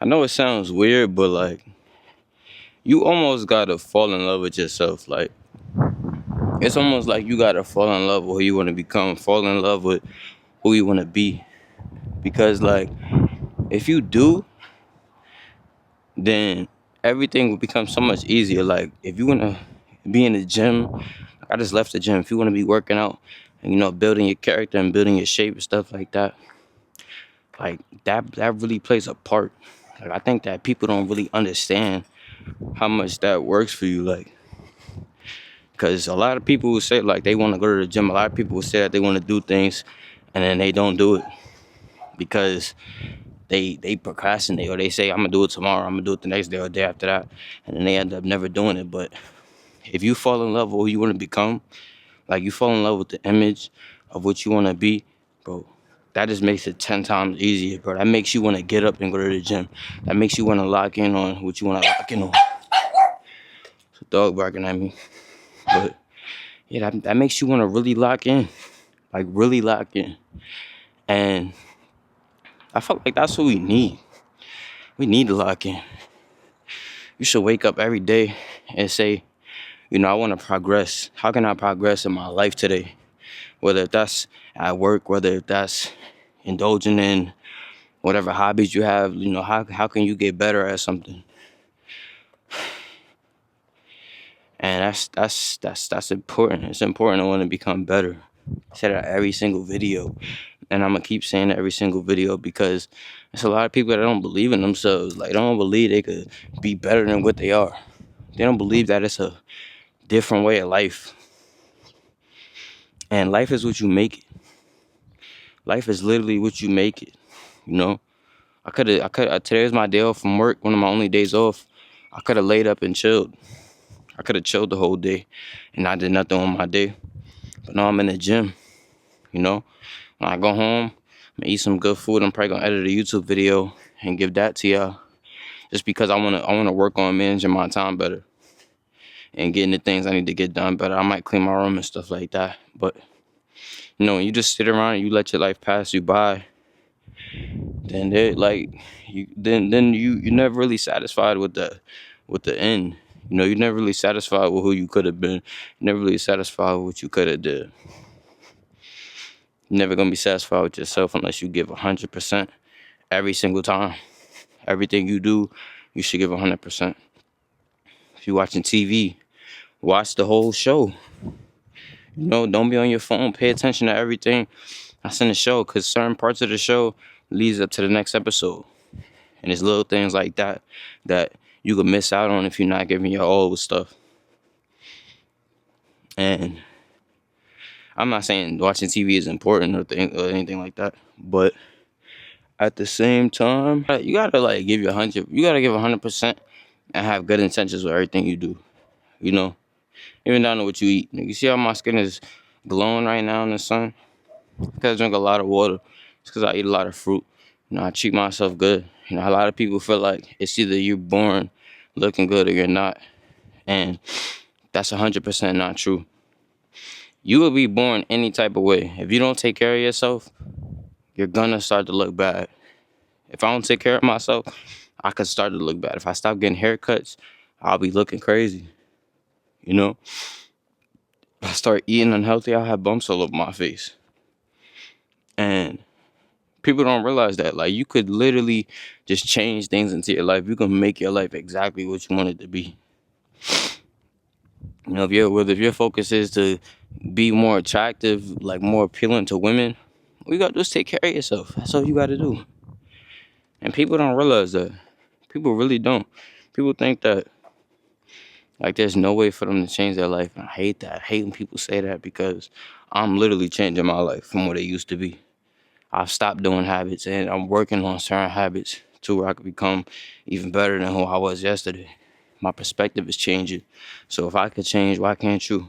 I know it sounds weird, but like you almost gotta fall in love with yourself. Like it's almost like you gotta fall in love with who you wanna become, fall in love with who you wanna be. Because like if you do, then everything will become so much easier. Like if you wanna be in the gym, like I just left the gym. If you wanna be working out and building your character and building your shape and stuff like that, like that really plays a part. Like I think that people don't really understand how much that works for you. Like, because a lot of people will say like they want to go to the gym. A lot of people will say that they want to do things, and then they don't do it because they procrastinate, or they say I'm gonna do it tomorrow, I'm gonna do it the next day or the day after that, and then they end up never doing it. But if you fall in love with who you want to become, like you fall in love with the image of what you want to be, bro, that just makes it 10 times easier, bro. That makes you want to get up and go to the gym. That makes you want to lock in on what you want to lock in on. It's a dog barking at me. But yeah, that makes you want to really lock in. Like really lock in. And I feel like that's what we need. We need to lock in. You should wake up every day and say, I want to progress. How can I progress in my life today? Whether that's at work, whether that's indulging in whatever hobbies you have, how can you get better at something? And that's important. It's important to want to become better. I say that every single video, and I'm gonna keep saying it every single video because there's a lot of people that don't believe in themselves. Like, they don't believe they could be better than what they are. They don't believe that it's a different way of life. And life is what you make it. Life is literally what you make it. Today was my day off from work, one of my only days off. I could have laid up and chilled. I could have chilled the whole day, and I did nothing on my day. But now I'm in the gym. When I go home, I'm gonna eat some good food. I'm probably gonna edit a YouTube video and give that to y'all, just because I wanna work on managing my time better and getting the things I need to get done better. I might clean my room and stuff like that. But when you just sit around and you let your life pass you by, then you're never really satisfied with the end. You're never really satisfied with who you could have been. You're never really satisfied with what you could have did. You're never gonna be satisfied with yourself unless you give 100% every single time. Everything you do, you should give 100%. If you're watching TV, watch the whole show. Don't be on your phone. Pay attention to everything that's in the show, because certain parts of the show leads up to the next episode. And it's little things like that that you could miss out on if you're not giving your all with stuff. And I'm not saying watching TV is important or anything like that, but at the same time, you gotta like give your 100. You gotta give 100% and have good intentions with everything you do. Even down to what you eat. You see how my skin is glowing right now in the sun? Because I drink a lot of water. It's because I eat a lot of fruit. I treat myself good. A lot of people feel like it's either you're born looking good or you're not. And that's 100% not true. You will be born any type of way. If you don't take care of yourself, you're gonna start to look bad. If I don't take care of myself, I could start to look bad. If I stop getting haircuts, I'll be looking crazy. If I start eating unhealthy, I'll have bumps all over my face. And people don't realize that. Like, you could literally just change things into your life. You can make your life exactly what you want it to be. If your focus is to be more attractive, like more appealing to women, all you gotta do is take care of yourself. That's all you gotta do. And people don't realize that. People really don't. People think that like there's no way for them to change their life. And I hate that. I hate when people say that, because I'm literally changing my life from what it used to be. I've stopped doing habits, and I'm working on certain habits to where I could become even better than who I was yesterday. My perspective is changing. So if I could change, why can't you?